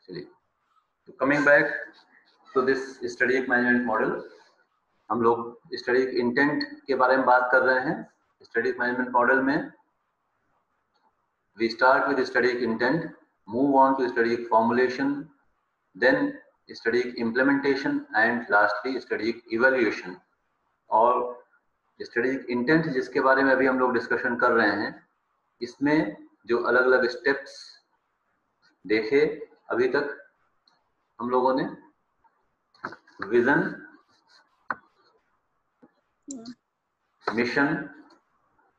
चलिए, तो coming back to this strategic management model, हम लोग स्ट्रेटेजिक इंटेंट के बारे में बात कर रहे हैं। स्ट्रेटेजिक मैनेजमेंट मॉडल में we start with strategic intent, move on to strategic formulation, then strategic implementation and lastly strategic evaluation। और strategic intent जिसके बारे में अभी हम लोग डिस्कशन कर रहे हैं, इसमें जो अलग अलग स्टेप्स देखे अभी तक हम लोगों ने, vision, mission,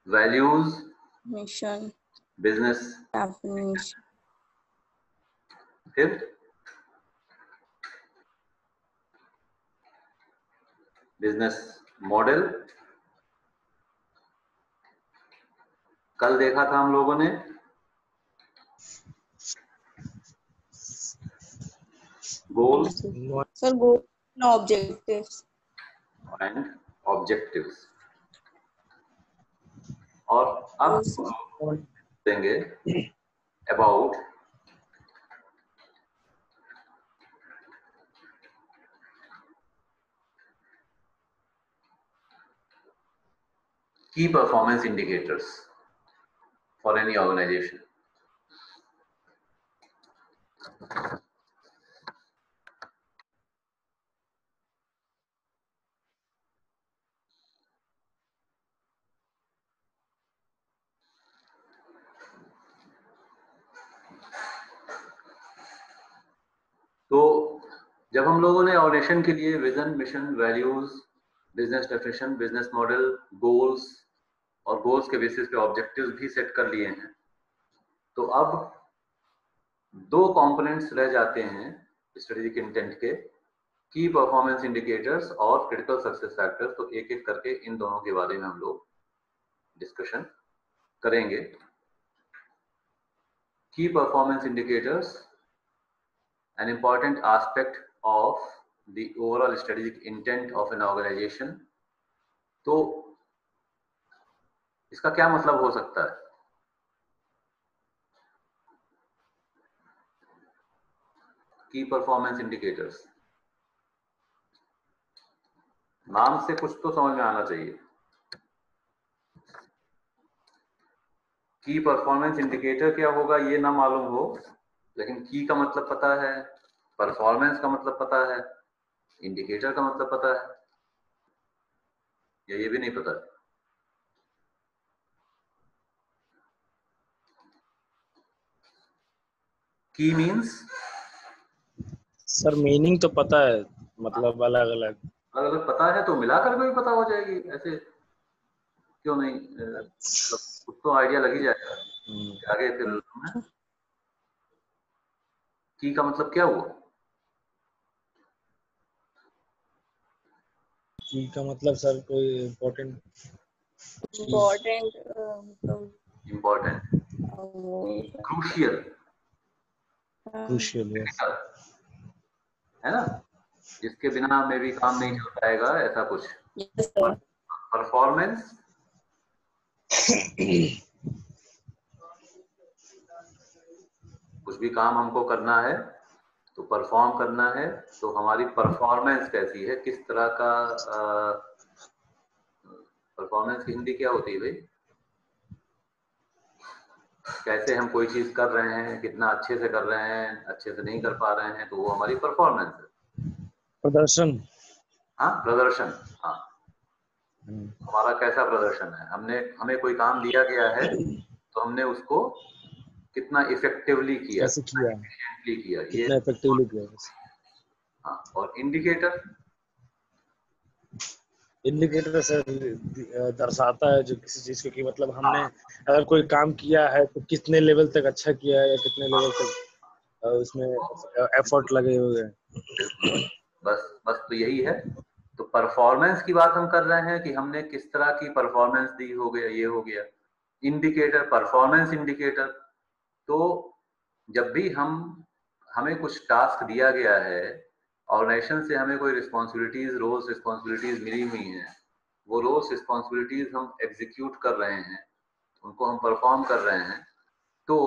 values, mission, business, definition, फिर बिजनेस मॉडल। कल देखा था हम लोगों ने goals sir goal objectives and objectives, और अब देंगे about key performance indicators for any organization। तो जब हम लोगों ने ऑर्गेनाइजेशन के लिए vision, mission, values, business definition, business model, goals और गोल्स के बेसिस पे ऑब्जेक्टिव्स भी सेट कर लिए हैं, तो अब दो कंपोनेंट्स रह जाते हैं स्ट्रेटेजिक इंटेंट के, की परफॉर्मेंस इंडिकेटर्स और क्रिटिकल सक्सेस फैक्टर्स। तो एक एक करके इन दोनों के बारे में हम लोग डिस्कशन करेंगे। की performance indicators, an important aspect of the overall strategic intent of an organization। तो इसका क्या मतलब हो सकता है? की परफॉर्मेंस इंडिकेटर्स, नाम से कुछ तो समझ में आना चाहिए। की परफॉर्मेंस इंडिकेटर क्या होगा ये ना मालूम हो, लेकिन की का मतलब पता है, परफॉर्मेंस का मतलब पता है, इंडिकेटर का मतलब पता है, या ये भी नहीं पता है? की मीन्स, सर मीनिंग तो पता है, मतलब अलग अलग अगर पता है तो मिलाकर भी पता हो जाएगी, ऐसे क्यों नहीं? मतलब कुछ तो आइडिया लग ही जाएगा आगे। फिर की का मतलब क्या हुआ? की का मतलब सर कोई इम्पोर्टेंट क्रूशियल है ना, जिसके बिना में भी काम नहीं चल पाएगा, ऐसा कुछ। परफॉर्मेंस कुछ भी काम हमको करना है तो परफॉर्म करना है, तो हमारी परफॉर्मेंस कैसी है, किस तरह का परफॉर्मेंस की हिंदी क्या होती है भाई? कैसे हम कोई चीज कर रहे हैं, कितना अच्छे से कर रहे हैं, अच्छे से नहीं कर पा रहे हैं, तो वो हमारी परफॉर्मेंस है। प्रदर्शन, हाँ प्रदर्शन, हाँ हमारा कैसा प्रदर्शन है, हमें कोई काम दिया गया है तो हमने उसको कितना इफेक्टिवली किया, कैसे किया, एफिशिएंटली किया, ये कितना इफेक्टिवली किया। हाँ। और इंडिकेटर, इंडिकेटर सर दर्शाता है जो किसी चीज को कि मतलब हमने अगर कोई काम किया है तो कितने लेवल तक अच्छा किया है या कितने लेवल तक उसमें एफर्ट लगे हुए हैं। बस तो यही है। तो परफॉर्मेंस की बात हम कर रहे हैं कि हमने किस तरह की परफॉर्मेंस दी, हो गया ये हो गया इंडिकेटर, परफॉर्मेंस इंडिकेटर। तो जब भी हमें कुछ टास्क दिया गया है, ऑर्गेनाइजेशन से हमें कोई रिस्पॉन्सिबिलिटीज, रोल्स रिस्पॉन्सिबिलिटीज मिली हुई हैं, वो रोल्स रिस्पॉन्सिबिलिटीज हम एग्जीक्यूट कर रहे हैं, उनको हम परफॉर्म कर रहे हैं, तो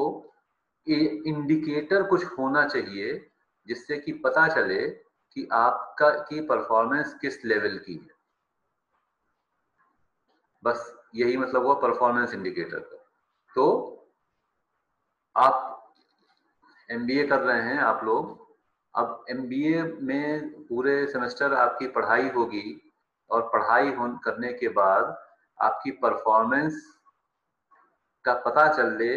इंडिकेटर कुछ होना चाहिए जिससे कि पता चले कि आपका की परफॉर्मेंस किस लेवल की है। बस यही मतलब हुआ परफॉर्मेंस इंडिकेटर का। तो आप MBA कर रहे हैं आप लोग, अब MBA में पूरे सेमेस्टर आपकी पढ़ाई होगी और पढ़ाई करने के बाद आपकी परफॉर्मेंस का पता चल ले,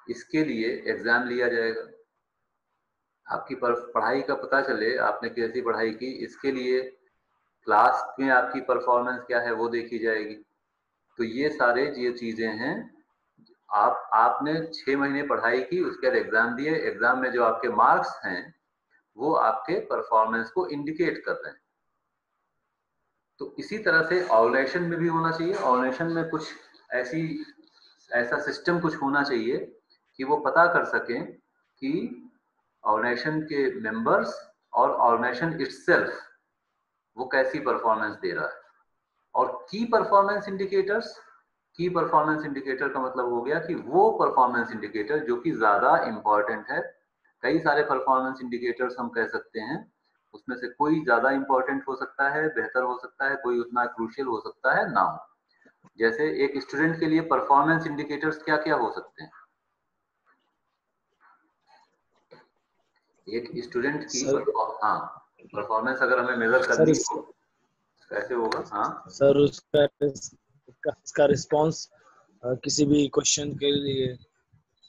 इसके लिए एग्जाम लिया जाएगा। आपकी पढ़ाई का पता चले आपने कैसी पढ़ाई की, इसके लिए क्लास में आपकी परफॉर्मेंस क्या है वो देखी जाएगी। तो ये सारे ये चीजें हैं। आपने 6 महीने पढ़ाई की, उसके बाद एग्जाम दिए, एग्जाम में जो आपके मार्क्स हैं वो आपके परफॉर्मेंस को इंडिकेट कर रहे हैं। तो इसी तरह से ऑर्गेनाइजेशन में भी होना चाहिए। ऑर्गेनाइजेशन में कुछ ऐसा सिस्टम कुछ होना चाहिए कि वो पता कर सकें कि ऑर्गेनाइजेशन के मेंबर्स और ऑर्गेनाइजेशन इटसेल्फ वो कैसी परफॉर्मेंस दे रहा है। और की परफॉर्मेंस इंडिकेटर्स, की परफॉर्मेंस इंडिकेटर का मतलब हो गया कि वो परफॉर्मेंस इंडिकेटर जो कि ज्यादा इंपॉर्टेंट है। कई सारे परफॉर्मेंस इंडिकेटर्स हम कह सकते हैं, उसमें से कोई ज्यादा इंपॉर्टेंट हो सकता है, बेहतर हो सकता है, कोई उतना क्रूशियल हो सकता है ना हो। जैसे एक स्टूडेंट के लिए परफॉर्मेंस इंडिकेटर्स क्या क्या हो सकते हैं? एक स्टूडेंट की हाँ परफॉर्मेंस अगर हमें मेजर करनी हो कैसे होगा? हाँ सर, उसका रिस्पांस किसी भी क्वेश्चन के लिए,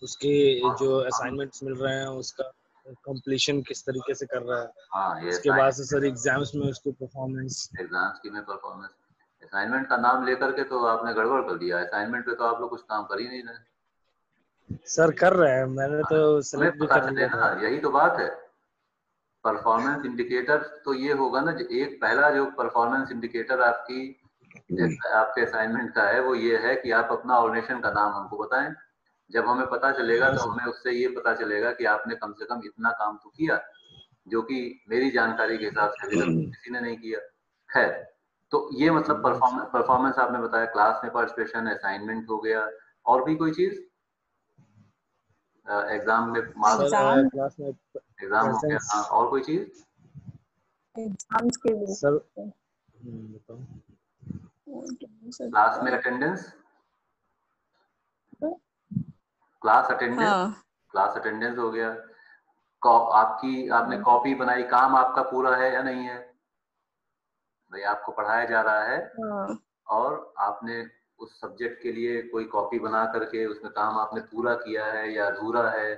उसके जो असाइनमेंट्स मिल रहे हैं उसका कंप्लीशन किस तरीके से कर रहा है। हाँ, ये इसके बाद से सर एग्जाम्स में उसकी परफॉर्मेंस, एग्जाम्स की में परफॉर्मेंस। असाइनमेंट का नाम लेकर के तो आपने गड़बड़ कर दिया। असाइनमेंट पे तो आप लोग कुछ काम कर ही नहीं रहे। सर कर रहे हैं, मैंने तो सेलेक्ट भी पता कर चले लिया ना, था। यही तो बात है। परफॉर्मेंस इंडिकेटर तो ये होगा ना, एक पहला जो परफॉर्मेंस इंडिकेटर आपके असाइनमेंट का है वो ये है कि आप अपना ऑर्गेनाइजेशन का नाम हमको बताएं। जब हमें पता चलेगा तो हमें उससे ये पता चलेगा कि आपने कम से कम इतना काम तो किया, जो कि मेरी जानकारी के हिसाब से अभी तक किसी ने नहीं किया। खैर, तो ये मतलब परफॉर्मेंस आपने बताया, क्लास में पार्टिसिपेशन, असाइनमेंट हो गया, और भी कोई चीज? एग्जाम में मार्क्स, क्लास में एग्जाम हो गया। हाँ, और कोई चीज? एग्जाम्स के लिए सर क्लास में attendance, class attendance, class attendance हो गया। आपने कॉपी बनाई, काम आपका पूरा है या नहीं है? भाई आपको पढ़ाया जा रहा है और आपने उस सब्जेक्ट के लिए कोई कॉपी बना करके उसमें काम आपने पूरा किया है या अधूरा है।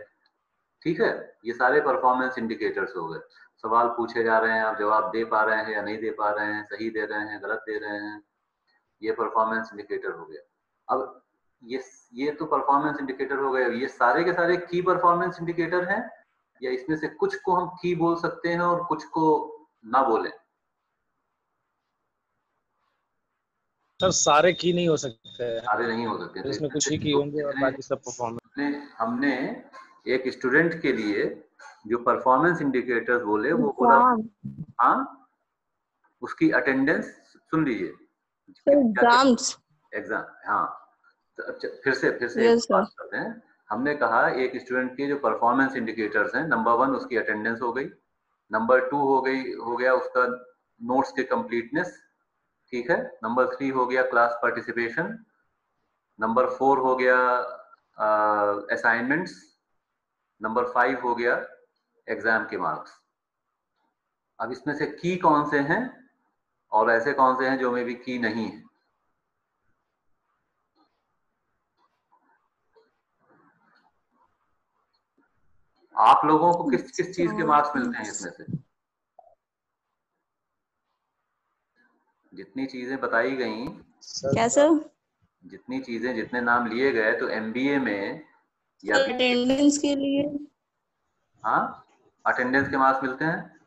ठीक है, ये सारे परफॉर्मेंस इंडिकेटर्स हो गए। सवाल पूछे जा रहे हैं, आप जवाब दे पा रहे हैं या नहीं दे पा रहे हैं, सही दे रहे हैं, गलत दे रहे हैं, ये परफॉर्मेंस इंडिकेटर हो गया। अब ये तो परफॉर्मेंस इंडिकेटर हो गए। ये सारे के सारे की परफॉर्मेंस इंडिकेटर हैं या इसमें से कुछ को हम की बोल सकते हैं और कुछ को ना बोले? सर सारे की नहीं हो सकते हैं, सारे नहीं हो सकते। तो इसमें कुछ ही की होंगे और बाकी सब परफॉर्मेंस। हमने एक स्टूडेंट के लिए जो परफॉर्मेंस इंडिकेटर्स बोले वो बोला, हाँ उसकी अटेंडेंस, सुन लीजिए, एग्जाम्स, एग्जाम, हाँ फिर से Yes, बात करते हैं। हमने कहा एक स्टूडेंट के जो परफॉर्मेंस इंडिकेटर्स हैं, नंबर 1 उसकी अटेंडेंस हो गई, नंबर 2 हो गया उसका नोट्स के कंप्लीटनेस, ठीक है, नंबर 3 हो गया क्लास पार्टिसिपेशन, नंबर 4 हो गया असाइनमेंट्स, नंबर 5 हो गया एग्जाम के मार्क्स। अब इसमें से की कौन से हैं और ऐसे कौन से हैं जो में भी की नहीं है? आप लोगों को किस किस चीज के मार्क्स मिलते हैं इसमें से? जितनी चीजें बताई गई, क्या सर? जितनी चीजें, जितने नाम लिए गए, तो एमबीए में या अटेंडेंस के लिए, हाँ अटेंडेंस के मार्क्स मिलते हैं।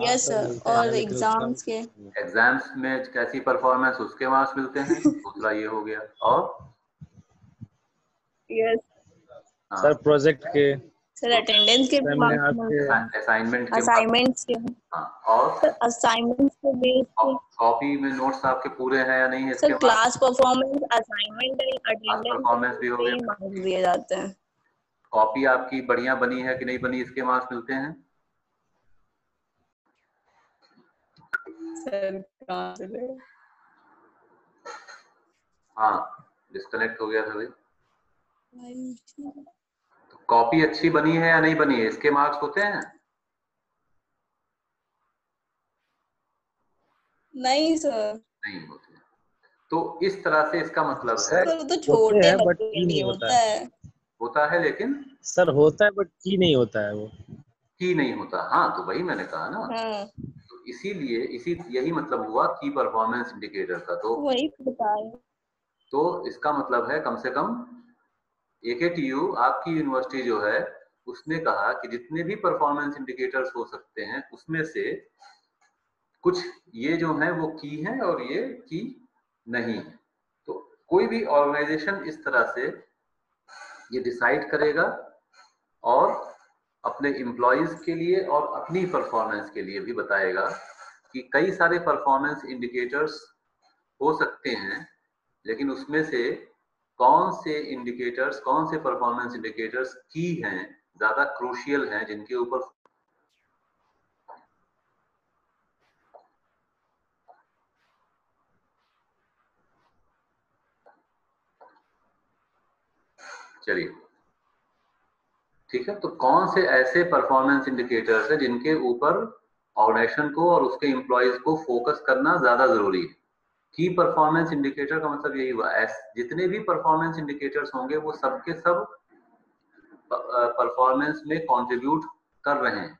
यस सर, और एग्जाम्स के, एग्जाम्स में कैसी परफॉर्मेंस उसके मार्क्स मिलते हैं। दूसरा ये हो गया। और यस सर प्रोजेक्ट के, सर अटेंडेंस के भी मार्क्स मिलते हैं, असाइनमेंट के, असाइनमेंट्स के, हाँ, और सर असाइनमेंट्स के बेस पे, कॉपी में नोट्स आपके पूरे हैं या नहीं है sir class performance, assignment, attendance performance भी हो गया। मार्क्स दिए जाते हैं। कॉपी आपकी बढ़िया बनी है कि नहीं बनी, इसके मार्क्स मिलते हैं। सर कहाँ से ले? हाँ, डिस्कनेक्ट हो गया था भाई। तो कॉपी अच्छी बनी है या नहीं बनी है, इसके मार्क्स होते हैं? नहीं सर, नहीं होते। तो इस तरह से इसका मतलब है, सर तो छोटे है बट बच्चों के की लिए नहीं होता है। होता है लेकिन सर, होता है बट की नहीं होता है वो। की नहीं होता। हाँ, तो वही मैंने कहा ना। हाँ, तो इसीलिए यही मतलब हुआ की परफॉर्मेंस इंडिकेटर का। वही बता रहे। तो इसका मतलब है कम से कम AKTU आपकी यूनिवर्सिटी जो है उसने कहा कि जितने भी परफॉर्मेंस इंडिकेटर्स हो सकते हैं उसमें से कुछ ये जो है वो की है और ये की नहीं है। तो कोई भी ऑर्गेनाइजेशन इस तरह से ये डिसाइड करेगा और अपने एम्प्लॉयज के लिए और अपनी परफॉर्मेंस के लिए भी बताएगा कि कई सारे परफॉर्मेंस इंडिकेटर्स हो सकते हैं, लेकिन उसमें से कौन से इंडिकेटर्स, कौन से परफॉर्मेंस इंडिकेटर्स की हैं, ज्यादा क्रूशियल हैं, जिनके ऊपर चलिए ठीक है। तो कौन से ऐसे परफॉर्मेंस इंडिकेटर्स है जिनके ऊपर ऑर्गेनाइजेशन को और उसके एम्प्लॉयज को फोकस करना ज्यादा जरूरी है। की परफॉर्मेंस इंडिकेटर का मतलब यही हुआ, जितने भी परफॉर्मेंस इंडिकेटर्स होंगे वो सबके सब परफॉर्मेंस में कंट्रीब्यूट कर रहे हैं,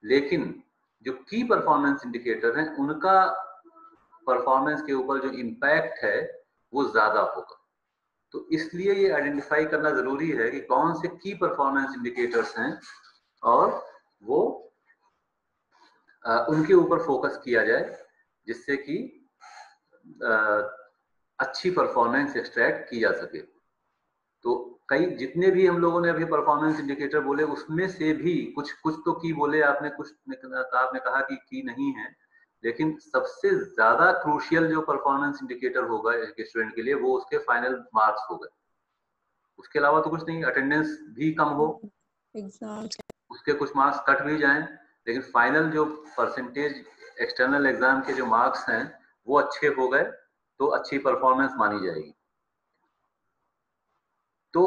लेकिन जो की परफॉर्मेंस इंडिकेटर हैं उनका परफॉर्मेंस के ऊपर जो इम्पैक्ट है वो ज्यादा होगा। तो इसलिए ये आइडेंटिफाई करना जरूरी है कि कौन से की परफॉर्मेंस इंडिकेटर्स हैं और वो उनके ऊपर फोकस किया जाए, जिससे कि अच्छी परफॉर्मेंस एक्सट्रैक्ट की जा सके। तो कई जितने भी हम लोगों ने अभी परफॉर्मेंस इंडिकेटर बोले उसमें से भी कुछ कुछ तो की बोले आपने, कुछ आपने कहा कि की नहीं है, लेकिन सबसे ज्यादा क्रूशियल जो परफॉर्मेंस इंडिकेटर होगा एक स्टूडेंट के लिए वो उसके फाइनल मार्क्स हो गए। उसके अलावा तो कुछ नहीं, अटेंडेंस भी कम हो, एग्जाम उसके कुछ मार्क्स कट भी जाएं, लेकिन फाइनल जो परसेंटेज एक्सटर्नल एग्जाम के जो मार्क्स हैं वो अच्छे हो गए तो अच्छी परफॉर्मेंस मानी जाएगी। तो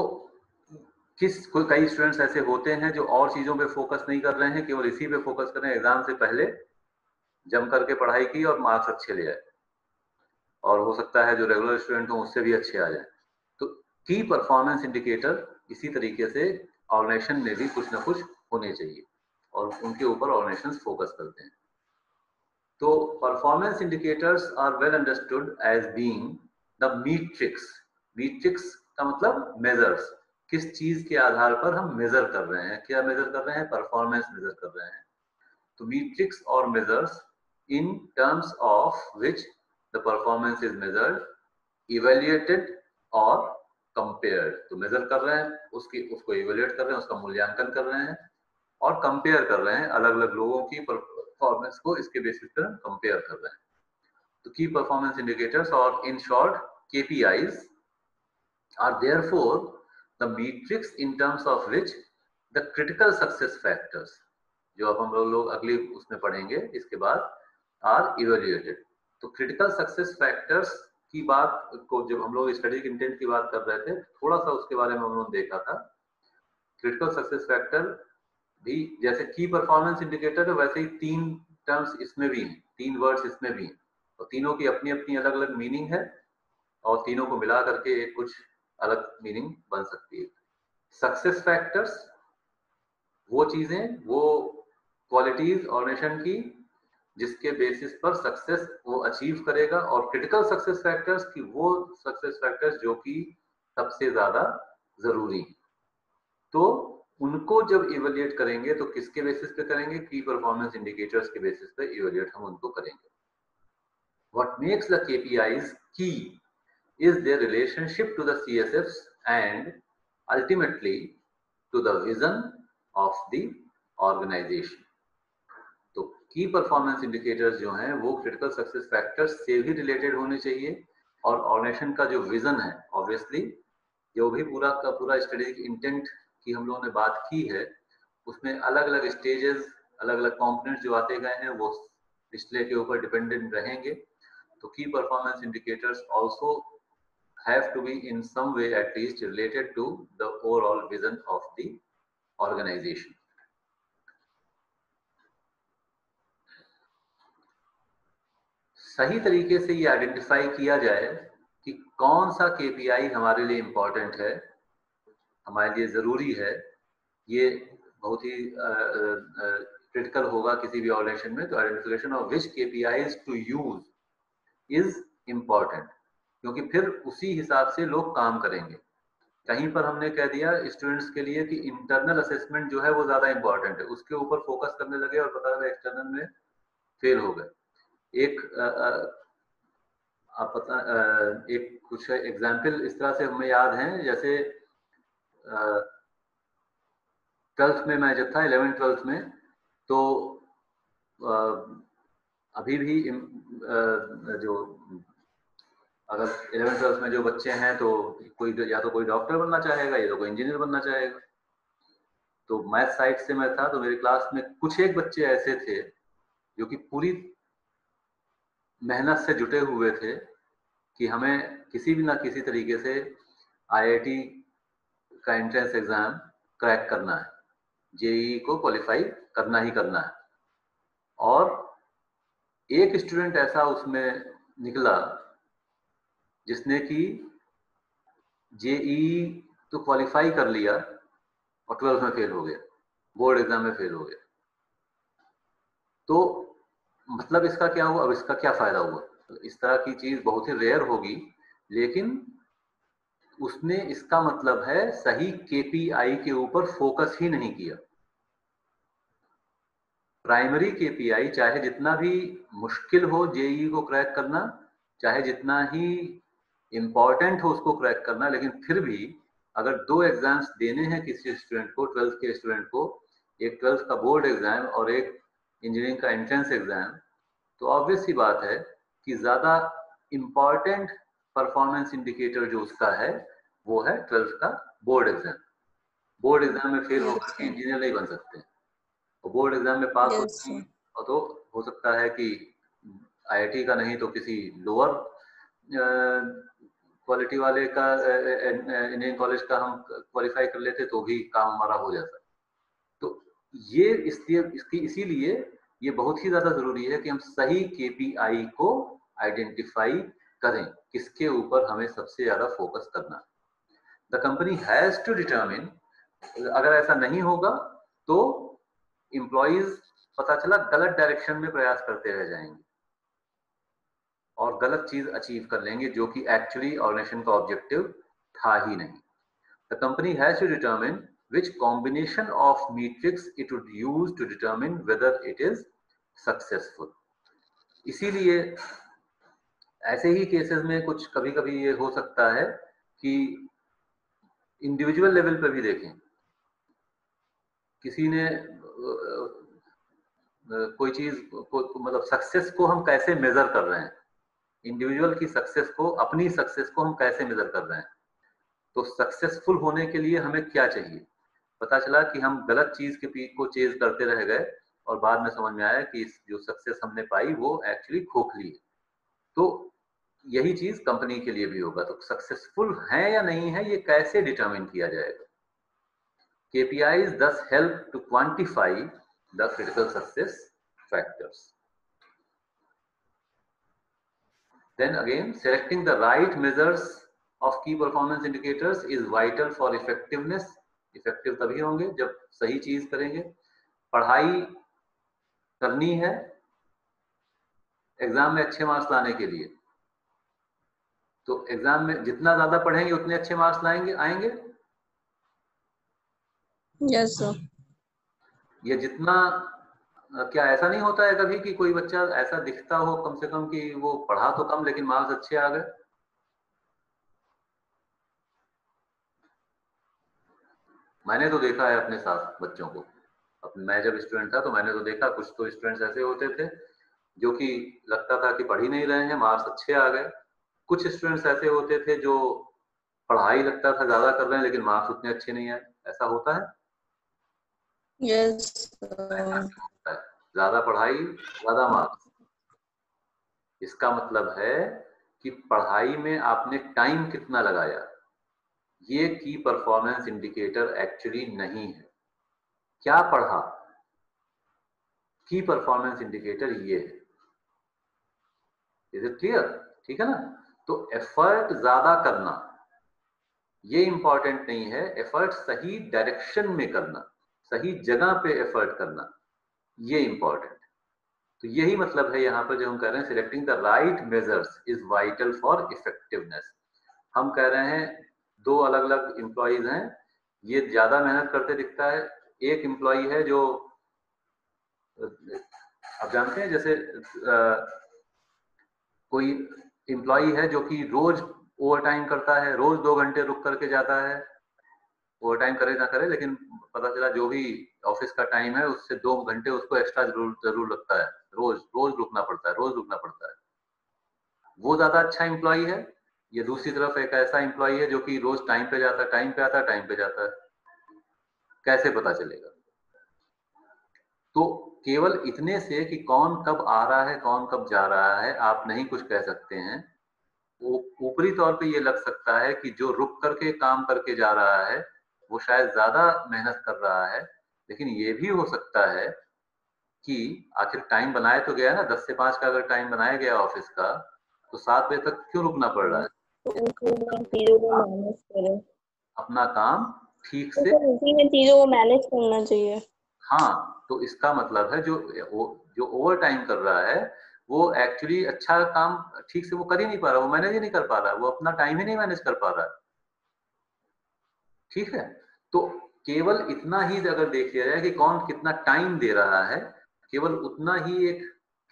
कई स्टूडेंट्स ऐसे होते हैं जो और चीजों पे फोकस नहीं कर रहे हैं, केवल इसी पे फोकस कर रहे हैं, एग्जाम से पहले जम करके पढ़ाई की और मार्क्स अच्छे ले आए, और हो सकता है जो रेगुलर स्टूडेंट हो उससे भी अच्छे आ जाए। तो की परफॉर्मेंस इंडिकेटर इसी तरीके से ऑर्गेनाइजेशन में भी कुछ ना कुछ होने चाहिए और उनके ऊपर ऑर्गेनाइजेशन फोकस करते हैं। तो performance indicators are well understood as being the metrics. Metrics का मतलब मेजर्स, किस चीज के आधार पर हम मेजर कर रहे हैं, क्या मेजर कर रहे हैं, परफॉर्मेंस मेजर कर रहे हैं। तो मीट्रिक्स और measures in terms of which the performance is measured, evaluated और कंपेयर्ड। तो मेजर कर रहे हैं उसको इवेल्युएट कर रहे हैं, उसका मूल्यांकन कर रहे हैं और कंपेयर कर रहे हैं, अलग अलग लोगों की परफॉर्मेंस को इसके बेसिस पर कंपेयर कर रहे हैं। तो की परफॉर्मेंस इंडिकेटर्स और in short KPIs are therefore the metrics in terms of which the critical success factors, जो अब हम लोग अगली उसमें पढ़ेंगे इसके बाद, are evaluated। तो critical success factors की बात को जब हम लोग स्टडी इंटेंट की बात कर रहे थे, थोड़ा सा उसके बारे में हम लोगों ने देखा था। क्रिटिकल सक्सेस फैक्टर भी जैसे की परफॉर्मेंस इंडिकेटर है वैसे ही तीन टर्म्स इसमें भी हैं, तीन वर्ड्स इसमें भी हैं, और तीनों की अपनी अपनी अलग अलग मीनिंग है और तीनों को मिला करके एक कुछ अलग मीनिंग बन सकती है। सक्सेस फैक्टर्स वो चीजें, वो क्वालिटीज ऑर्गेनाइजेशन की जिसके बेसिस पर सक्सेस वो अचीव करेगा, और क्रिटिकल सक्सेस फैक्टर्स की वो सक्सेस फैक्टर्स जो कि सबसे ज्यादा जरूरी है। तो उनको जब इवेल्युएट करेंगे तो किसके बेसिस पे करेंगे, की परफॉर्मेंस इंडिकेटर्स के बेसिस पे इवेल्युएट हम उनको करेंगे। What makes the KPIs key is their relationship to the CSFs and ultimately to the vision of the organization। तो की परफॉर्मेंस इंडिकेटर्स जो हैं वो क्रिटिकल सक्सेस फैक्टर्स से भी रिलेटेड होने चाहिए, और ऑर्गेनाइजेशन का जो विजन है, ऑब्वियसली जो भी पूरा का पूरा स्टडी इंटेंट की हम लोगों ने बात की है उसमें अलग अलग स्टेजेस, अलग अलग कंपोनेंट्स जो आते गए हैं वो डिस्प्ले के ऊपर डिपेंडेंट रहेंगे। तो की performance indicators also have to be in some way at least related to the overall vision of the organization. सही तरीके से ये आइडेंटिफाई किया जाए कि कौन सा केपीआई हमारे लिए इंपॉर्टेंट है, हमारे लिए जरूरी है, ये बहुत ही क्रिटिकल होगा किसी भी ऑर्गेनाइजेशन में। तो identification of which KPIs to use is important, क्योंकि फिर उसी हिसाब से लोग काम करेंगे। कहीं पर हमने कह दिया स्टूडेंट्स के लिए कि इंटरनल असेसमेंट जो है वो ज्यादा इंपॉर्टेंट है, उसके ऊपर फोकस करने लगे और पता चला एक्सटर्नल में फेल हो गए। एक कुछ एग्जाम्पल इस तरह से हमें याद हैं, जैसे 12th में मैं जब था 11th-12th में, तो अभी भी जो अगर 11th-12th में जो बच्चे हैं तो कोई या तो कोई डॉक्टर बनना चाहेगा या तो कोई इंजीनियर बनना चाहेगा। तो मैथ साइड से मैं था, तो मेरी क्लास में कुछ एक बच्चे ऐसे थे जो कि पूरी मेहनत से जुटे हुए थे कि हमें किसी भी ना किसी तरीके से आईआईटी का एंट्रेंस एग्जाम क्रैक करना है, जेईई को क्वालिफाई करना ही करना है। और एक स्टूडेंट ऐसा उसमें निकला जिसने कि जेईई तो क्वालिफाई कर लिया और 12th में फेल हो गया, बोर्ड एग्जाम में फेल हो गया। तो मतलब इसका क्या हुआ, अब इसका क्या फायदा हुआ? इस तरह की चीज बहुत ही रेयर होगी, लेकिन उसने, इसका मतलब है सही केपीआई के ऊपर फोकस ही नहीं किया। प्राइमरी केपीआई चाहे जितना भी मुश्किल हो जेईई को क्रैक करना, चाहे जितना ही इंपॉर्टेंट हो उसको क्रैक करना, लेकिन फिर भी अगर 2 एग्जाम्स देने हैं किसी स्टूडेंट को, 12th के स्टूडेंट को, एक 12th का बोर्ड एग्जाम और एक इंजीनियरिंग का एंट्रेंस एग्जाम, तो ऑब्वियस सी बात है कि ज्यादा इंपॉर्टेंट परफॉर्मेंस इंडिकेटर जो उसका है वो है 12th का बोर्ड एग्जाम। बोर्ड एग्जाम में फेल होकर के इंजीनियर नहीं बन सकते, और बोर्ड एग्जाम में पास होते हैं और तो हो सकता है कि आईआईटी का नहीं तो किसी लोअर क्वालिटी वाले का इंजीनियरिंग कॉलेज का हम क्वालिफाई कर लेते तो भी काम हमारा हो जाता। तो ये इसीलिए ये बहुत ही ज्यादा जरूरी है कि हम सही केपीआई को आइडेंटिफाई करें, किसके ऊपर हमें सबसे ज्यादा फोकस करना। The company has to determine, अगर ऐसा नहीं होगा तो एम्प्लॉइज पता चला गलत डायरेक्शन में प्रयास करते रह जाएंगे और गलत चीज अचीव कर लेंगे जो कि एक्चुअली ऑर्गेनाइजेशन का ऑब्जेक्टिव था ही नहीं। The company has to determine which combination of metrics it would use to determine whether it is successful. इसीलिए ऐसे ही केसेस में कुछ कभी कभी ये हो सकता है कि इंडिविजुअल लेवल पर भी देखें, किसी ने कोई चीज मतलब सक्सेस को हम कैसे मेजर कर रहे हैं, इंडिविजुअल की सक्सेस को, अपनी सक्सेस को हम कैसे मेजर कर रहे हैं। तो सक्सेसफुल होने के लिए हमें क्या चाहिए? पता चला कि हम गलत चीज के पीक को चेज करते रह गए और बाद में समझ में आया कि जो सक्सेस हमने पाई वो एक्चुअली खोखली है। तो यही चीज कंपनी के लिए भी होगा। तो सक्सेसफुल है या नहीं है ये कैसे डिटरमिन किया जाएगा? KPIs thus help to quantify the critical success factors. Then again, selecting the right measures of key performance indicators is vital for effectiveness. Effective तभी होंगे जब सही चीज करेंगे। पढ़ाई करनी है एग्जाम में अच्छे मार्क्स लाने के लिए, तो एग्जाम में जितना ज्यादा पढ़ेंगे उतने अच्छे मार्क्स आएंगे। Yes sir. ये जितना, क्या ऐसा नहीं होता है कभी कि कोई बच्चा ऐसा दिखता हो कम से कम कि वो पढ़ा तो कम लेकिन मार्क्स अच्छे आ गए? मैंने तो देखा है अपने साथ बच्चों को। अब मैं जब स्टूडेंट था तो मैंने तो देखा, कुछ तो स्टूडेंट्स ऐसे होते थे जो कि लगता था कि पढ़ ही नहीं रहे हैं, मार्क्स अच्छे आ गए। कुछ स्टूडेंट्स ऐसे होते थे जो पढ़ाई लगता था ज्यादा कर रहे हैं लेकिन मार्क्स उतने अच्छे नहीं आए, ऐसा होता है? यस ऐसा क्यों होता है? ज्यादा पढ़ाई ज्यादा मार्क्स, इसका मतलब है कि पढ़ाई में आपने टाइम कितना लगाया, ये की परफॉर्मेंस इंडिकेटर एक्चुअली नहीं है। क्या पढ़ा, की परफॉर्मेंस इंडिकेटर ये है। Is it clear? ठीक है ना? तो एफर्ट ज्यादा करना ये इंपॉर्टेंट नहीं है, एफर्ट सही डायरेक्शन में करना, सही जगह पे एफर्ट करना ये इंपॉर्टेंट। तो यही मतलब है यहाँ पर जो हम कह रहे हैं, selecting the right measures is vital for effectiveness. हम कह रहे हैं दो अलग अलग एम्प्लॉइज हैं, ये ज्यादा मेहनत करते दिखता है। एक एम्प्लॉय है जो आप जानते हैं जैसे कोई एम्प्लॉय है जो कि रोज ओवर टाइम करता है, रोज 2 घंटे रुक करके जाता है, ओवर टाइम करे ना करे लेकिन पता चला जो भी ऑफिस का टाइम है उससे 2 घंटे उसको एक्स्ट्रा जरूर लगता है, रोज रोज रुकना पड़ता है, रोज रुकना पड़ता है। वो ज्यादा अच्छा एम्प्लॉय है, ये दूसरी तरफ एक ऐसा एम्प्लॉय है जो कि रोज टाइम पे जाता है, टाइम पे आता है, टाइम पे जाता है। कैसे पता चलेगा? तो केवल इतने से कि कौन कब आ रहा है कौन कब जा रहा है आप नहीं कुछ कह सकते हैं। वो ऊपरी तौर पे ये लग सकता है कि जो रुक करके काम करके जा रहा है वो शायद ज्यादा मेहनत कर रहा है, लेकिन ये भी हो सकता है कि आखिर टाइम बनाया तो गया ना, 10 से 5 का अगर टाइम बनाया गया ऑफिस का, तो 7 बजे तक क्यों रुकना पड़ रहा है? तो उसी में चीजों को मैनेज करें, अपना काम ठीक तो से, सर उसी में चीजों को मैनेज करना चाहिए। हाँ तो इसका मतलब है जो ओवर टाइम कर रहा है वो एक्चुअली अच्छा काम ठीक से वो कर ही नहीं पा रहा, वो मैनेज ही नहीं कर पा रहा, वो अपना टाइम ही नहीं मैनेज कर पा रहा है। ठीक है? तो केवल इतना ही अगर देख लिया जाए कि कौन कितना टाइम दे रहा है, केवल उतना ही एक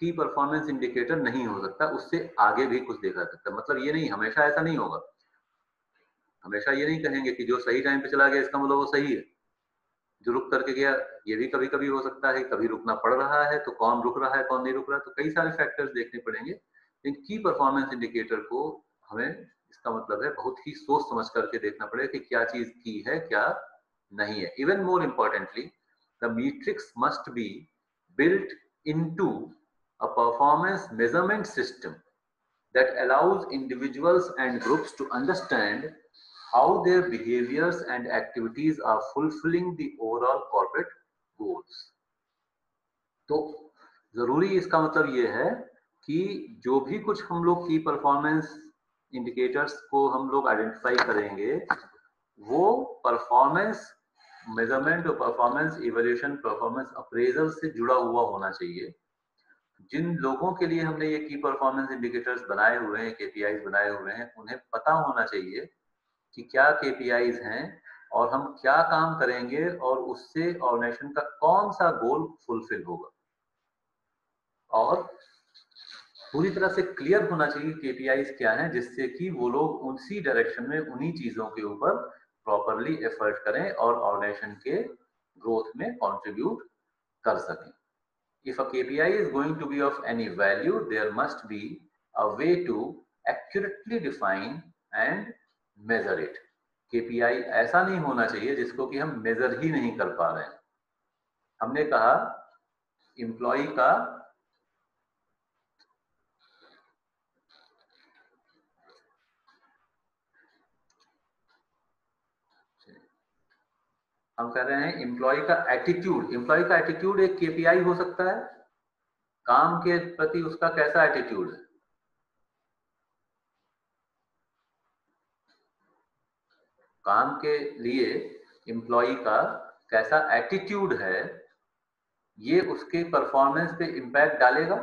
की परफॉर्मेंस इंडिकेटर नहीं हो सकता, उससे आगे भी कुछ देखा सकता है। मतलब ये नहीं, हमेशा ऐसा नहीं होगा, हमेशा ये नहीं कहेंगे कि जो सही टाइम पे चला गया इसका मतलब वो सही है, जो रुक करके गया ये भी कभी कभी हो सकता है, कभी रुकना पड़ रहा है, तो कौन रुक रहा है कौन नहीं रुक रहा है, तो कई सारे फैक्टर्स देखने पड़ेंगे। लेकिन की परफॉर्मेंस इंडिकेटर को हमें, इसका मतलब है बहुत ही सोच समझ करके देखना पड़ेगा कि क्या चीज की है क्या नहीं है। Even more importantly the matrix must be built into a performance measurement system that allows individuals and groups to understand how their behaviors and activities are fulfilling the overall corporate goals. तो जरूरी इसका मतलब ये है कि जो भी कुछ हम लोग की परफॉर्मेंस इंडिकेटर्स को हम लोग आइडेंटिफाई करेंगे वो परफॉर्मेंस मेजरमेंट और परफॉर्मेंस इवैल्यूएशन, परफॉर्मेंस अप्रेजल से जुड़ा हुआ होना चाहिए। जिन लोगों के लिए हमने ये की परफॉर्मेंस इंडिकेटर्स बनाए हुए हैं, केपीआईज बनाए हुए हैं, उन्हें पता होना चाहिए कि क्या केपीआईज हैं और हम क्या काम करेंगे और उससे ऑर्गेनाइजेशन का कौन सा गोल फुलफिल होगा, और पूरी तरह से क्लियर होना चाहिए केपीआईज क्या हैं, जिससे कि वो लोग उसी डायरेक्शन में उन्हीं चीजों के ऊपर प्रॉपरली एफर्ट करें और ऑर्गेनाइजेशन के ग्रोथ में कंट्रीब्यूट कर सकें। If a KPI is going to be of any value, there must be a way to accurately define and measure it. KPI ऐसा नहीं होना चाहिए जिसको कि हम मेजर ही नहीं कर पा रहे हैं। हमने कहा एम्प्लॉय का हम कह रहे हैं एम्प्लॉय का एटीट्यूड, एम्प्लॉय का एटीट्यूड एक केपीआई हो सकता है। काम के प्रति उसका कैसा एटीट्यूड है, काम के लिए एम्प्लॉय का कैसा एटीट्यूड है, ये उसके परफॉर्मेंस पे इम्पैक्ट डालेगा।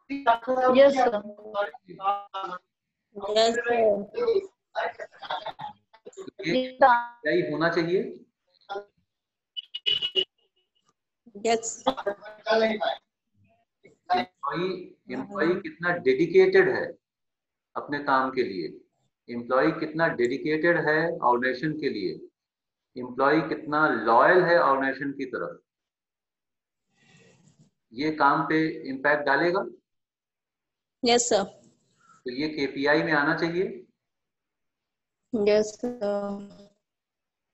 यस सर, यस सर, ये क्या ही होना चाहिए, यस एम्प्लॉय कितना डेडिकेटेड है अपने काम के लिए, एम्प्लॉय कितना डेडिकेटेड है ऑर्गेनाइजेशन के लिए, एम्प्लॉय कितना लॉयल है ऑर्गेनाइजेशन की तरफ, ये काम पे इम्पैक्ट डालेगा। यस सर, तो ये KPI में आना चाहिए। यस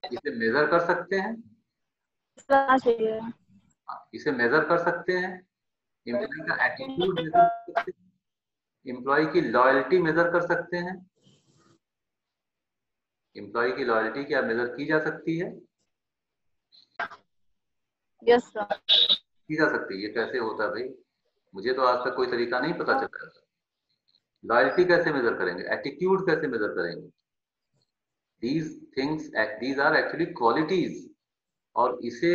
इसे मेजर कर सकते हैं, आना चाहिए। इसे मेजर कर सकते हैं। एम्प्लॉय का एटीट्यूड मेजर कर सकते हैं, एम्प्लॉय की लॉयल्टी मेजर कर सकते हैं। एम्प्लॉय की लॉयल्टी क्या मेजर की जा सकती है? Yes sir. की जा सकती है। ये कैसे होता है भाई? मुझे तो आज तक कोई तरीका नहीं पता चला। लॉयल्टी कैसे मेजर करेंगे? एटीट्यूड कैसे मेजर करेंगे? these are actually qualities, और इसे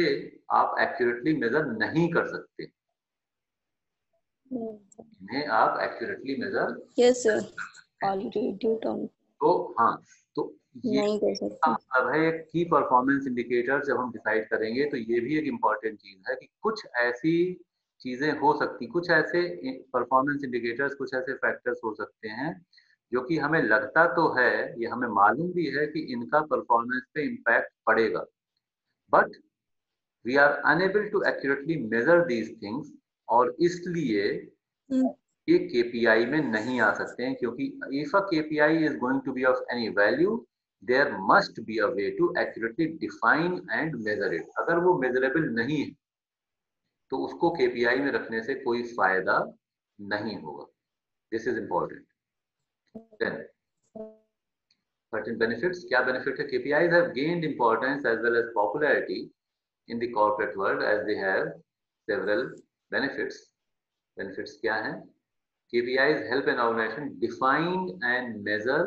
आप एक्यूरेटली मेजर नहीं कर सकते। इन्हें आप accurately measure yes sir, already due term तो हाँ, तो ये नहीं कर सकते। मतलब है की परफॉर्मेंस इंडिकेटर जब हम डिसाइड करेंगे तो ये भी एक इम्पॉर्टेंट चीज है कि कुछ ऐसी चीजें हो सकती, कुछ ऐसे परफॉर्मेंस इंडिकेटर्स, कुछ ऐसे फैक्टर्स हो सकते हैं जो कि हमें लगता तो है, ये हमें मालूम भी है कि इनका परफॉर्मेंस पे इम्पैक्ट पड़ेगा, but we are unable to accurately measure these things, और इसलिए ये KPI में नहीं आ सकते हैं, क्योंकि if a KPI is going to be of any value, there must be a way to accurately define and measure it. अगर वो measurable नहीं है तो उसको KPI में रखने से कोई फायदा नहीं होगा. This is important. Then certain benefits. क्या benefit है? KPIs have gained importance as well as popularity in the corporate world as they have several benefits. Benefits क्या हैं? KPIs help an organization define and measure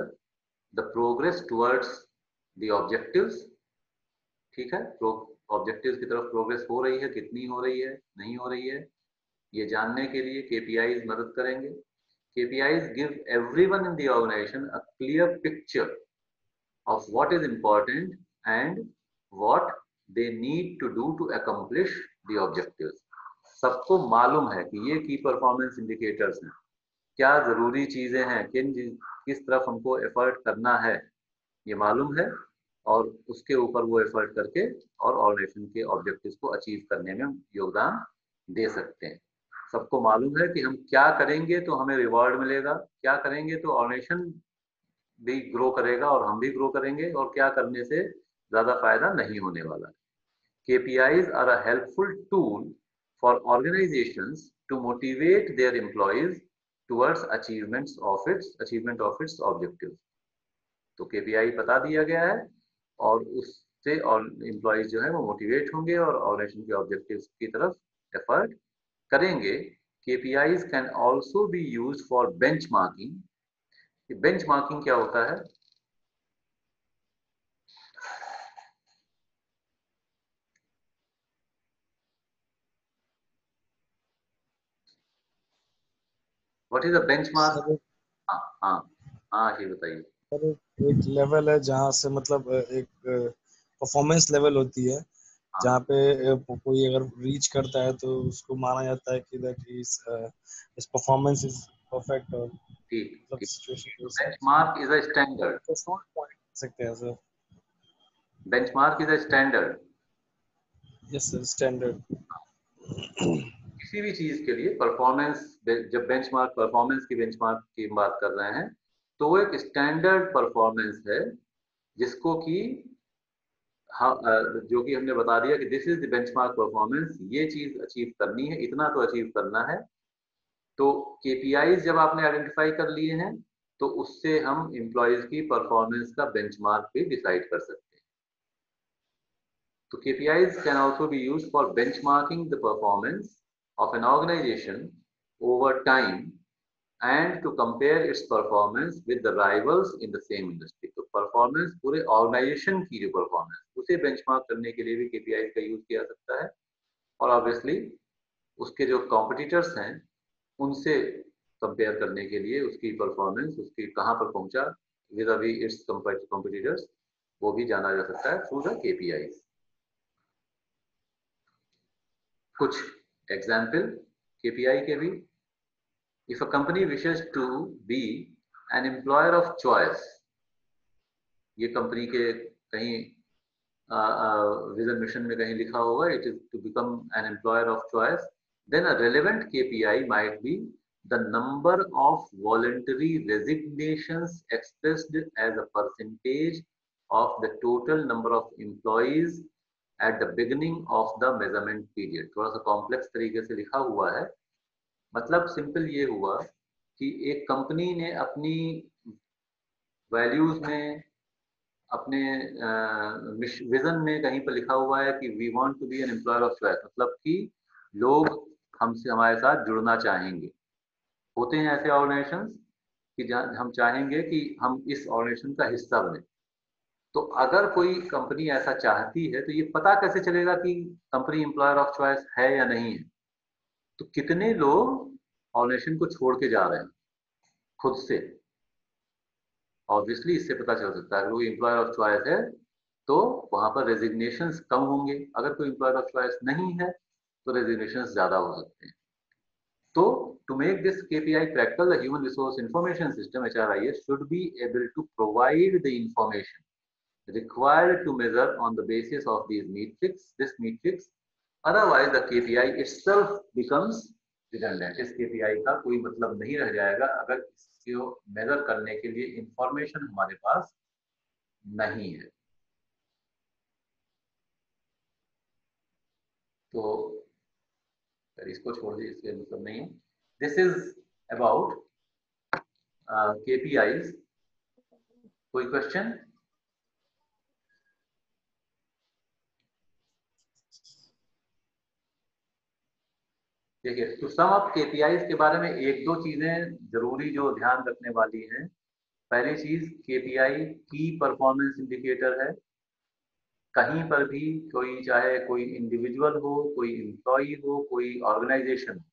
the progress towards the objectives. ठीक है, objectives की तरफ progress हो रही है, कितनी हो रही है, नहीं हो रही है, ये जानने के लिए KPIs मदद करेंगे. KPIs give everyone in the organization a clear picture of what is important and what they need to do to accomplish the objectives. सबको मालूम है कि ये की परफॉर्मेंस इंडिकेटर्स हैं, क्या जरूरी चीजें हैं, किस तरफ हमको एफर्ट करना है, ये मालूम है, और उसके ऊपर वो एफर्ट करके और ऑर्गेनाइजेशन के ऑब्जेक्टिव्स को अचीव करने में योगदान दे सकते हैं. सबको मालूम है कि हम क्या करेंगे तो हमें रिवॉर्ड मिलेगा, क्या करेंगे तो ऑर्गेनाइजेशन भी ग्रो करेगा और हम भी ग्रो करेंगे, और क्या करने से ज्यादा फायदा नहीं होने वाला. KPIs are a helpful tool for organizations to motivate their employees towards achievement of its objectives. तो KPI बता दिया गया है और उससे और एम्प्लॉइज जो है वो मोटिवेट होंगे और ऑर्गेनाइजेशन के ऑब्जेक्टिव्स की तरफ एफर्ट करेंगे. KPIs can also be used for benchmarking. Benchmarking क्या होता है? What is a benchmark? हाँ हाँ हाँ, ये बताइए. सर एक लेवल है जहाँ से मतलब एक परफॉर्मेंस लेवल होती है, जहाँ पे कोई अगर रीच करता है तो उसको माना जाता है कि that is performance is perfect, और ठीक मतलब ठीक. Situation benchmark is a standard. सकते हैं sir. Benchmark is a standard. Yes sir, standard. किसी भी चीज के लिए परफॉर्मेंस, जब बेंचमार्क परफॉर्मेंस की बेंचमार्क की बात कर रहे हैं तो वो एक स्टैंडर्ड परफॉर्मेंस है जिसको कि हाँ, जो कि हमने बता दिया कि this is the benchmark performance, ये चीज अचीव करनी है, इतना तो अचीव करना है. तो KPIs जब आपने आइडेंटिफाई कर लिए हैं तो उससे हम एम्प्लॉयज की परफॉर्मेंस का बेंचमार्क भी डिसाइड कर सकते हैं. तो KPIs can also be used for benchmarking the performance of an organization over time and to compare its performance with the rivals in the same industry. तो परफॉर्मेंस पूरे organisation की जो परफॉर्मेंस, उसे बेंचमार्क करने के लिए भी KPIs का यूज किया सकता है, और ऑब्वियसली उसके जो कॉम्पिटिटर्स हैं उनसे कंपेयर करने के लिए उसकी परफॉर्मेंस, उसकी कहाँ पर पहुंचा विद अभी इट्स कॉम्पिटिटर्स, वो भी जाना जा सकता है थ्रू द KPIs. कुछ एग्जाम्पल KPI के भी. If a company wishes to be an employer of choice, ये कंपनी के कहीं विजन मिशन में कहीं लिखा होगा, it is to become an employer of choice, then a relevant KPI might be the number of voluntary resignations expressed as a percentage of the total number of employees at the beginning of the measurement period। थोड़ा सा complex तरीके से लिखा हुआ है, मतलब simple ये हुआ कि एक कंपनी ने अपनी वैल्यूज में, अपने विजन में कहीं पर लिखा हुआ है कि we want to be an employer of choice, मतलब कि लोग हमसे, हमारे साथ जुड़ना चाहेंगे। होते हैं ऐसे ऑर्गेनाइजेशंस कि हम चाहेंगे कि हम इस ऑर्गेनाइजेशन का हिस्सा बने। तो अगर कोई कंपनी ऐसा चाहती है तो ये पता कैसे चलेगा कि कंपनी एम्प्लॉयर ऑफ चॉइस है या नहीं है? तो कितने लोग ऑर्गेनाइजेशन को छोड़ के जा रहे हैं खुद से, ऑब्वियसली इससे पता चल सकता है। अगर कोई एम्प्लॉयर ऑफ चॉइस है तो वहां पर रेजिग्नेशंस कम होंगे, अगर कोई एम्प्लॉयर ऑफ चॉइस नहीं है तो रेजिग्नेशंस ज्यादा हो सकते हैं। तो to make this KPI practical, the human resource information system HRIS should be able to provide the information required to measure on the basis of these metrics. Otherwise the KPI itself becomes redundant। इस KPI का कोई मतलब नहीं रह जाएगा अगर इसको major करने के लिए इंफॉर्मेशन हमारे पास नहीं है। तो इसको छोड़ दीजिए, इसके मतलब नहीं है। This is about KPIs। कोई क्वेश्चन? देखिए, तो सम ऑफ KPIs के बारे में एक दो चीजें जरूरी जो ध्यान रखने वाली हैं। पहली चीज, KPI की परफॉर्मेंस इंडिकेटर है। कहीं पर भी कोई, चाहे कोई इंडिविजुअल हो, कोई एम्प्लॉई हो, कोई ऑर्गेनाइजेशन हो,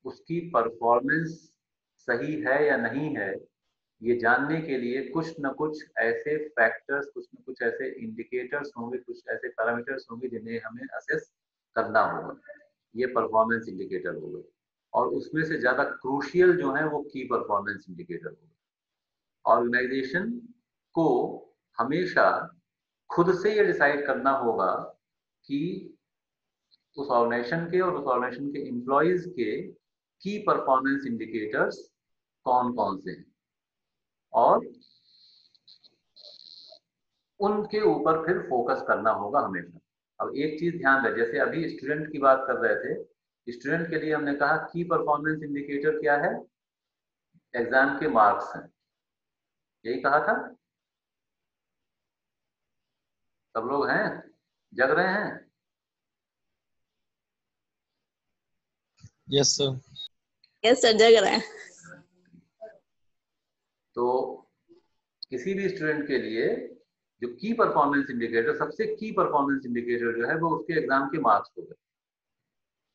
उसकी परफॉर्मेंस सही है या नहीं है, ये जानने के लिए कुछ न कुछ ऐसे फैक्टर्स, कुछ न कुछ ऐसे इंडिकेटर्स होंगे, कुछ ऐसे पैरामीटर्स होंगे जिन्हें हमें असेस करना होगा। ये परफॉर्मेंस इंडिकेटर हो गए, और उसमें से ज्यादा क्रूशियल जो है वो की परफॉर्मेंस इंडिकेटर हो गए। ऑर्गेनाइजेशन को हमेशा खुद से ये डिसाइड करना होगा कि उस ऑर्गेनाइजेशन के और उस ऑर्गेनाइजेशन के एम्प्लॉइज के की परफॉर्मेंस इंडिकेटर्स कौन कौन से हैं, और उनके ऊपर फिर फोकस करना होगा हमेशा। अब एक चीज ध्यान रहे, जैसे अभी स्टूडेंट की बात कर रहे थे, स्टूडेंट के लिए हमने कहा की परफॉर्मेंस इंडिकेटर क्या है? एग्जाम के मार्क्स हैं, यही कहा था। सब लोग हैं, जग रहे हैं? Yes sir. यस सर, जग रहे हैं। तो किसी भी स्टूडेंट के लिए जो की परफॉर्मेंस इंडिकेटर, सबसे की परफॉर्मेंस इंडिकेटर जो है वो उसके एग्जाम के मार्क्स हो गए।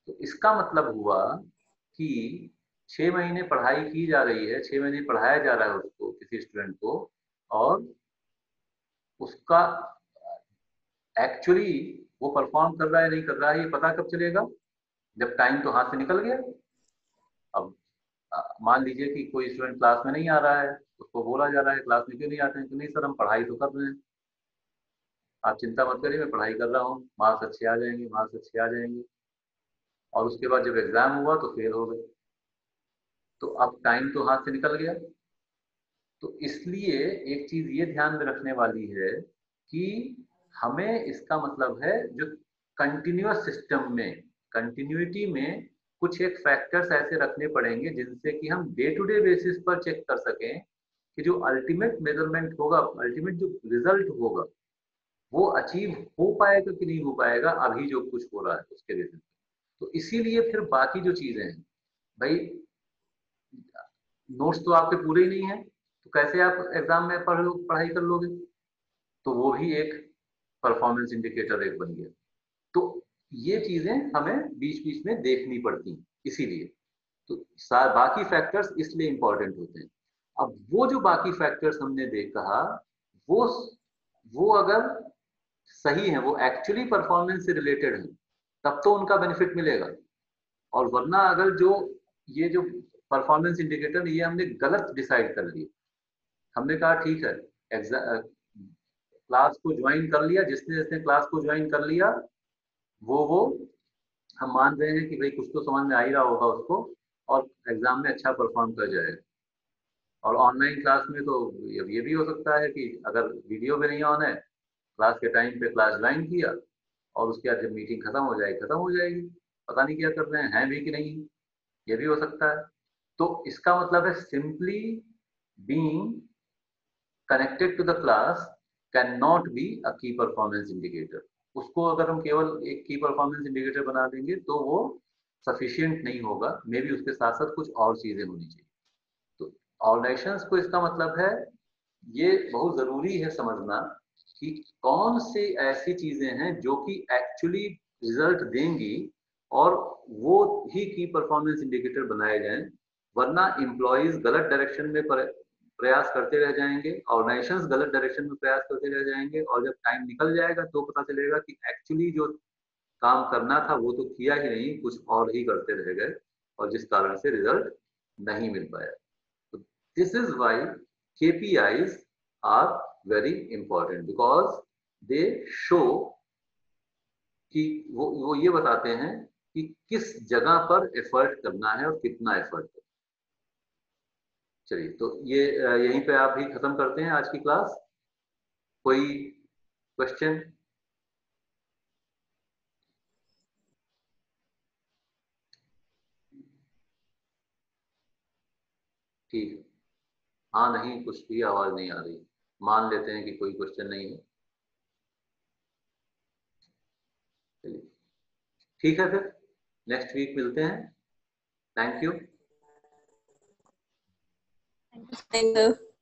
तो इसका मतलब हुआ कि 6 महीने पढ़ाई की जा रही है, 6 महीने पढ़ाया जा रहा है उसको, किसी स्टूडेंट को, और उसका एक्चुअली वो परफॉर्म कर रहा है नहीं कर रहा है ये पता कब चलेगा? जब टाइम तो हाथ से निकल गया। अब मान लीजिए कि कोई स्टूडेंट क्लास में नहीं आ रहा है, उसको बोला जा रहा है क्लास में क्यों नहीं आते हैं? तो नहीं सर, हम पढ़ाई तो कर रहे हैं। आप चिंता मत करिए, मैं पढ़ाई कर रहा हूँ, मार्क्स अच्छे आ जाएंगे, मार्क्स अच्छे आ जाएंगे। और उसके बाद जब एग्जाम हुआ तो फेल हो गए। तो अब टाइम तो हाथ से निकल गया। तो इसलिए एक चीज ये ध्यान में रखने वाली है कि हमें, इसका मतलब है जो कंटिन्यूअस सिस्टम में, कंटिन्यूटी में कुछ एक फैक्टर्स ऐसे रखने पड़ेंगे जिनसे कि हम डे टू डे बेसिस पर चेक कर सकें कि जो अल्टीमेट मेजरमेंट होगा, अल्टीमेट जो रिजल्ट होगा, वो अचीव हो पाएगा कि नहीं हो पाएगा अभी जो कुछ हो रहा है उसके बेसिस। तो इसीलिए फिर बाकी जो चीजें हैं, भाई नोट्स तो आपके पूरे ही नहीं है, तो कैसे आप एग्जाम में पढ़ाई कर लोगे? तो वो भी एक परफॉर्मेंस इंडिकेटर एक बन गया। तो ये चीजें हमें बीच बीच में देखनी पड़ती हैं, इसीलिए तो बाकी फैक्टर्स इसलिए इंपॉर्टेंट होते हैं। अब वो जो बाकी फैक्टर्स हमने देखा, वो अगर सही है, वो एक्चुअली परफॉर्मेंस से रिलेटेड है, तब तो उनका बेनिफिट मिलेगा। और वरना अगर जो ये जो परफॉर्मेंस इंडिकेटर ये हमने गलत डिसाइड कर लिया, हमने कहा ठीक है क्लास को ज्वाइन कर लिया, जिसने जिसने क्लास को ज्वाइन कर लिया वो हम मान रहे हैं कि भाई कुछ तो समझ में आ ही रहा होगा उसको, और एग्जाम में अच्छा परफॉर्म कर जाएगा। और ऑनलाइन क्लास में तो ये भी हो सकता है कि अगर वीडियो भी नहीं ऑन है, क्लास के टाइम पे क्लास ज्वाइन किया और उसके बाद जब मीटिंग खत्म हो जाएगी, पता नहीं क्या कर रहे हैं भी कि नहीं, ये भी हो सकता है। तो इसका मतलब है simply being connected to the class can not be a key performance indicator. उसको अगर हम केवल एक की परफॉर्मेंस इंडिकेटर बना देंगे तो वो सफिशिएंट नहीं होगा, मे बी उसके साथ साथ कुछ और चीजें होनी चाहिए। तो ऑर्गेनाइजेशंस को इसका मतलब है, ये बहुत जरूरी है समझना कि कौन से ऐसी चीजें हैं जो कि एक्चुअली रिजल्ट देंगी और वो ही की परफॉर्मेंस इंडिकेटर बनाए जाएं, वरना एम्प्लॉयज गलत डायरेक्शन में प्रयास करते रह जाएंगे, ऑर्गेनाइजेशंस गलत डायरेक्शन में प्रयास करते रह जाएंगे, और जब टाइम निकल जाएगा तो पता चलेगा कि एक्चुअली जो काम करना था वो तो किया ही नहीं, कुछ और ही करते रह गए, और जिस कारण से रिजल्ट नहीं मिल पाया। तो this is why KPIs are very important because they show कि वो ये बताते हैं कि किस जगह पर एफर्ट करना है और कितना एफर्ट करना है। चलिए, तो ये यहीं पे आप भी खत्म करते हैं आज की क्लास। कोई क्वेश्चन? ठीक है, हाँ नहीं, कुछ भी आवाज नहीं आ रही, मान लेते हैं कि कोई क्वेश्चन नहीं है। चलिए ठीक है, फिर नेक्स्ट वीक मिलते हैं। Thank you. Thank you.